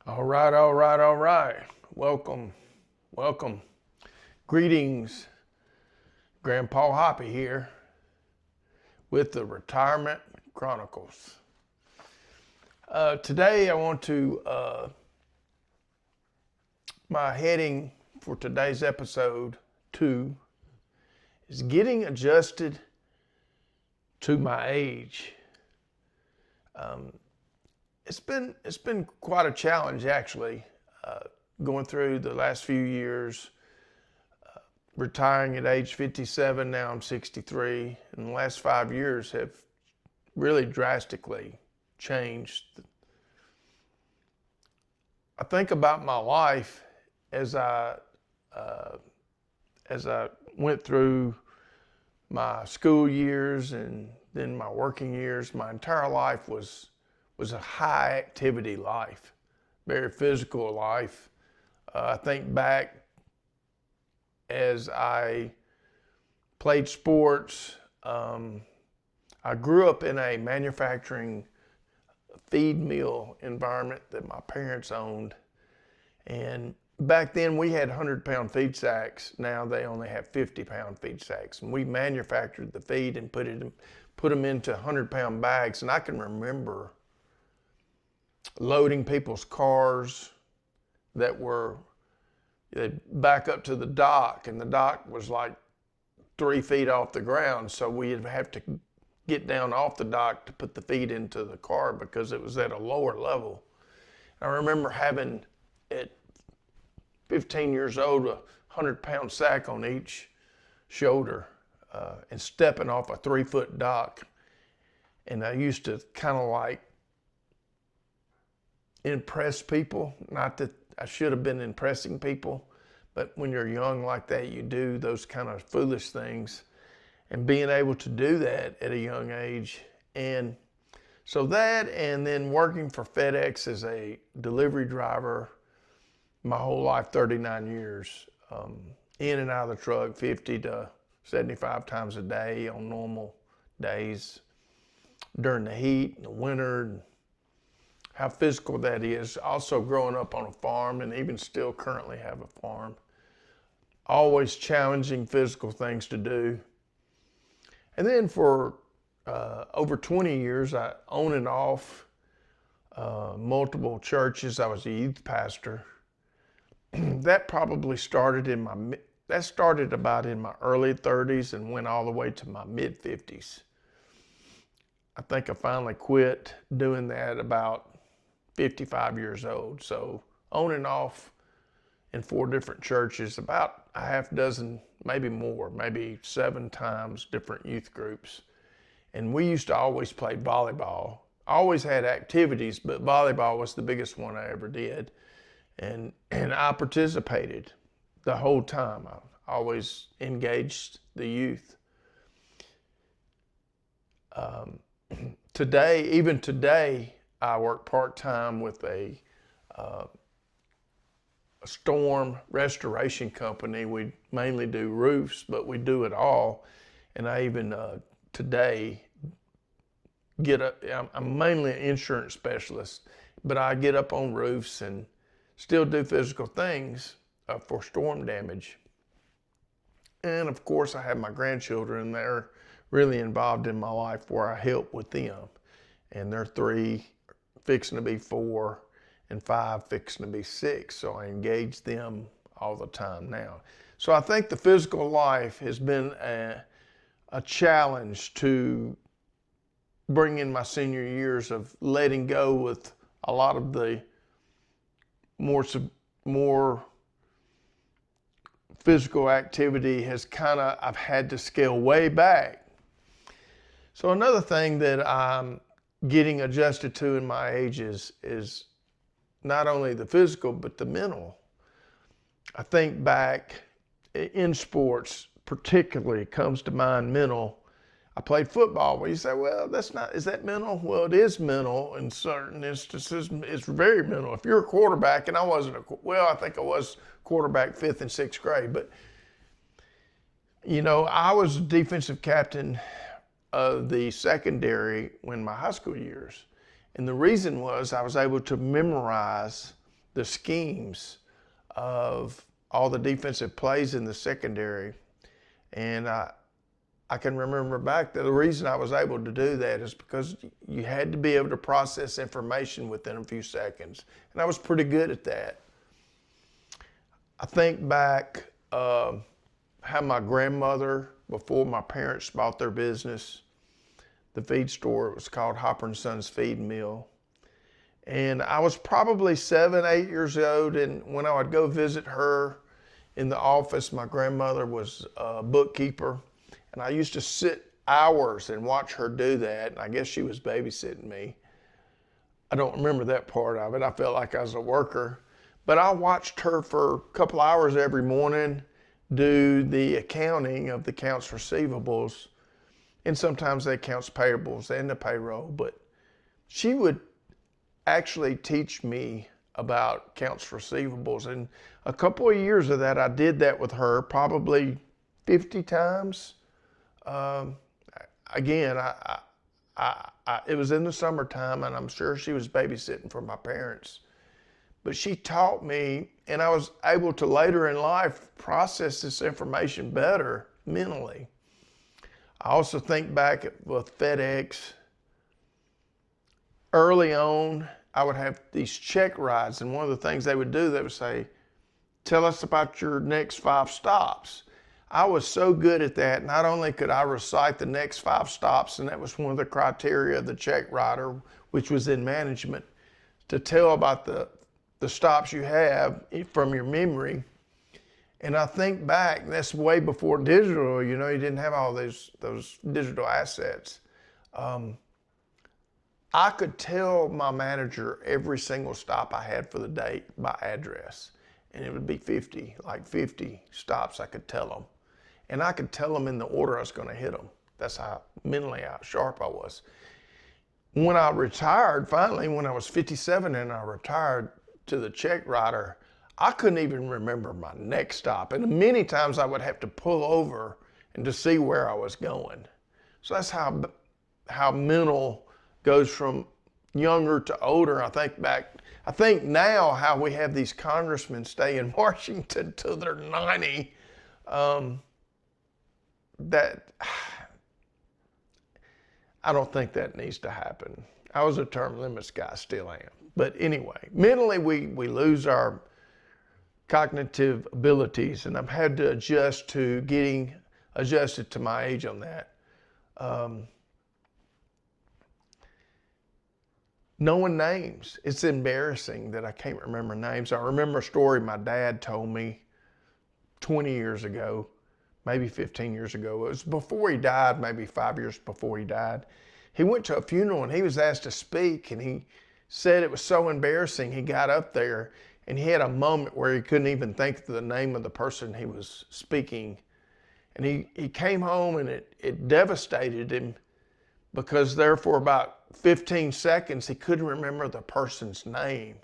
All right, all right, all right. Welcome, welcome. Greetings. Grandpa Hoppy here with the Retirement Chronicles. Today I want to, my heading for today's episode 2 is getting adjusted to my age. It's been quite a challenge actually, going through the last few years, retiring at age 57. Now I'm 63, and the last 5 years have really drastically changed. I think about my life as I went through my school years and then my working years. My entire life was a high activity life, very physical life. I think back as I played sports. I grew up in a manufacturing feed mill environment that my parents owned. And back then we had 100-pound feed sacks. Now they only have 50-pound feed sacks. And we manufactured the feed and put them into 100-pound bags. And I can remember loading people's cars that were, they'd back up to the dock, and the dock was like 3 feet off the ground. So we'd have to get down off the dock to put the feed into the car because it was at a lower level. I remember having, at 15 years old, a 100-pound sack on each shoulder, and stepping off a 3-foot dock. And I used to kind of like impress people. Not that I should have been impressing people, but when you're young like that, you do those kind of foolish things. And being able to do that at a young age. And so that, and then working for FedEx as a delivery driver my whole life, 39 years, in and out of the truck 50 to 75 times a day on normal days, during the heat and the winter, how physical that is. Also growing up on a farm, and even still currently have a farm. Always challenging physical things to do. And then for over 20 years, I on and off multiple churches. I was a youth pastor. That probably started about in my early 30s and went all the way to my mid 50s. I think I finally quit doing that about 55 years old. So on and off in 4 different churches, about a half dozen, maybe more, maybe 7 times, different youth groups. And we used to always play volleyball. I always had activities, but volleyball was the biggest one I ever did. And I participated the whole time. I always engaged the youth. Even today, I work part-time with a storm restoration company. We mainly do roofs, but we do it all. And I even today I'm mainly an insurance specialist, but I get up on roofs and still do physical things for storm damage. And of course I have my grandchildren, and they're really involved in my life where I help with them. And they're 3, fixing to be 4, and 5 fixing to be 6. So I engage them all the time now. So I think the physical life has been a challenge to bring in my senior years of letting go with a lot of the more physical activity. I've had to scale way back. So another thing that I'm getting adjusted to in my age is not only the physical, but the mental. I think back in sports, particularly, it comes to mind mental. I played football. Well, you say, well, is that mental? Well, it is mental in certain instances. It's very mental. If you're a quarterback, and I think I was quarterback 5th and 6th grade, but I was defensive captain of the secondary in my high school years. And the reason was I was able to memorize the schemes of all the defensive plays in the secondary. And I can remember back that the reason I was able to do that is because you had to be able to process information within a few seconds. And I was pretty good at that. I think back how my grandmother, before my parents bought their business, the feed store, it was called Hopper & Sons Feed Mill. And I was probably 7, 8 years old, and when I would go visit her in the office, my grandmother was a bookkeeper, and I used to sit hours and watch her do that, and I guess she was babysitting me. I don't remember that part of it. I felt like I was a worker. But I watched her for a couple hours every morning do the accounting of the accounts receivables, and sometimes the accounts payables and the payroll. But she would actually teach me about accounts receivables. And a couple of years of that, I did that with her probably 50 times. Again, it was in the summertime, and I'm sure she was babysitting for my parents. But she taught me, and I was able to later in life process this information better mentally. I also think back with FedEx. Early on, I would have these check rides, and one of the things they would do, they would say, tell us about your next 5 stops. I was so good at that. Not only could I recite the next 5 stops, and that was one of the criteria of the check writer, which was in management, to tell about the stops you have from your memory. And I think back, that's way before digital, you didn't have all those digital assets. I could tell my manager every single stop I had for the day by address. And it would be 50 stops I could tell them. And I could tell them in the order I was going to hit them. That's how sharp I was. When I retired, finally, when I was 57 and I retired to the check writer, I couldn't even remember my next stop. And many times I would have to pull over and to see where I was going. So that's how mental goes from younger to older. I think now how we have these congressmen stay in Washington till they're 90, that I don't think that needs to happen. I was a term limits guy, still am. But anyway, mentally we lose our cognitive abilities, and I've had to adjust to getting adjusted to my age on that. Knowing names, it's embarrassing that I can't remember names. I remember a story my dad told me 20 years ago, maybe 15 years ago. It was before he died, maybe 5 years before he died. He went to a funeral and he was asked to speak, and he said it was so embarrassing. He got up there and he had a moment where he couldn't even think of the name of the person he was speaking. And he came home, and it devastated him, because there for about 15 seconds he couldn't remember the person's name.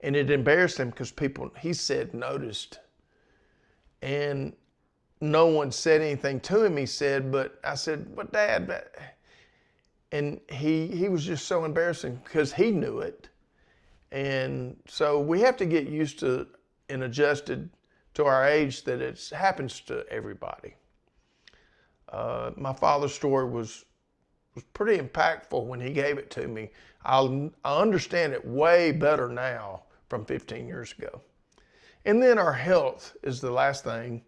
And it embarrassed him because people, he said, noticed. And no one said anything to him, he said, but I said, but Dad, and he was just so embarrassing because he knew it. And so we have to get used to and adjusted to our age that it happens to everybody. My father's story was pretty impactful when he gave it to me. I understand it way better now from 15 years ago. And then our health is the last thing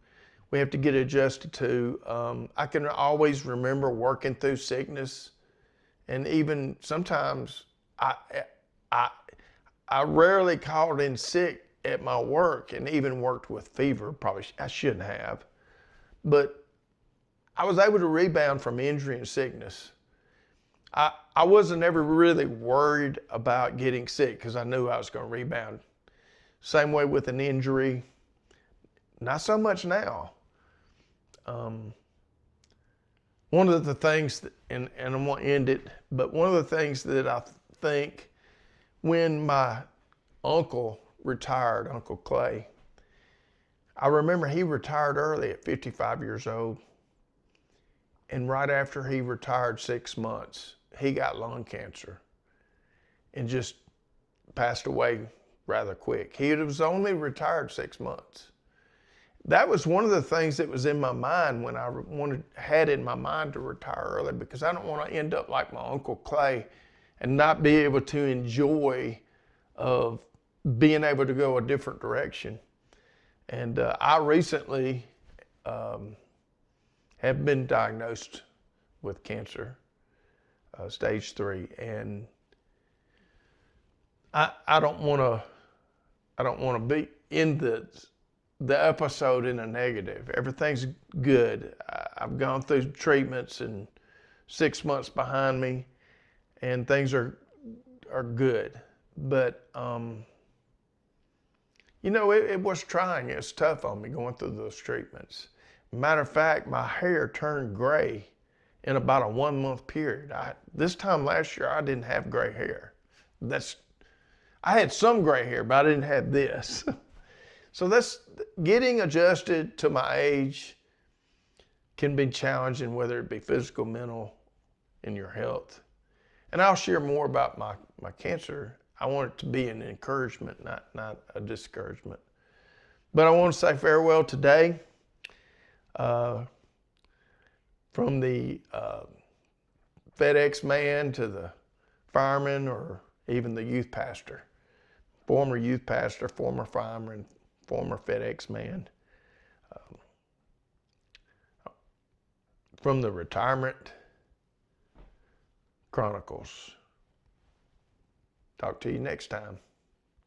we have to get adjusted to. I can always remember working through sickness, and even sometimes I rarely called in sick at my work, and even worked with fever. Probably I shouldn't have, but I was able to rebound from injury and sickness. I wasn't ever really worried about getting sick because I knew I was going to rebound. Same way with an injury. Not so much now. One of the things, and I'm going to end it, but one of the things that I think, when my uncle retired, Uncle Clay, I remember he retired early at 55 years old. And right after he retired 6 months, he got lung cancer and just passed away rather quick. He was only retired 6 months. That was one of the things that was in my mind when I had in my mind to retire early, because I don't want to end up like my Uncle Clay and not be able to enjoy of being able to go a different direction. And I recently have been diagnosed with cancer, stage 3, and I don't want to be in the episode in a negative. Everything's good. I've gone through treatments and 6 months behind me, and things are good. But you know, it was trying. It was tough on me going through those treatments. Matter of fact, my hair turned gray in about a 1 month period. This time last year, I didn't have gray hair. I had some gray hair, but I didn't have this. So that's getting adjusted to my age can be challenging, whether it be physical, mental, and your health. And I'll share more about my cancer. I want it to be an encouragement, not a discouragement. But I want to say farewell today from the FedEx man to the fireman, or even the youth pastor, former youth pastor, former fireman, former FedEx man. From the Retirement Chronicles. Talk to you next time.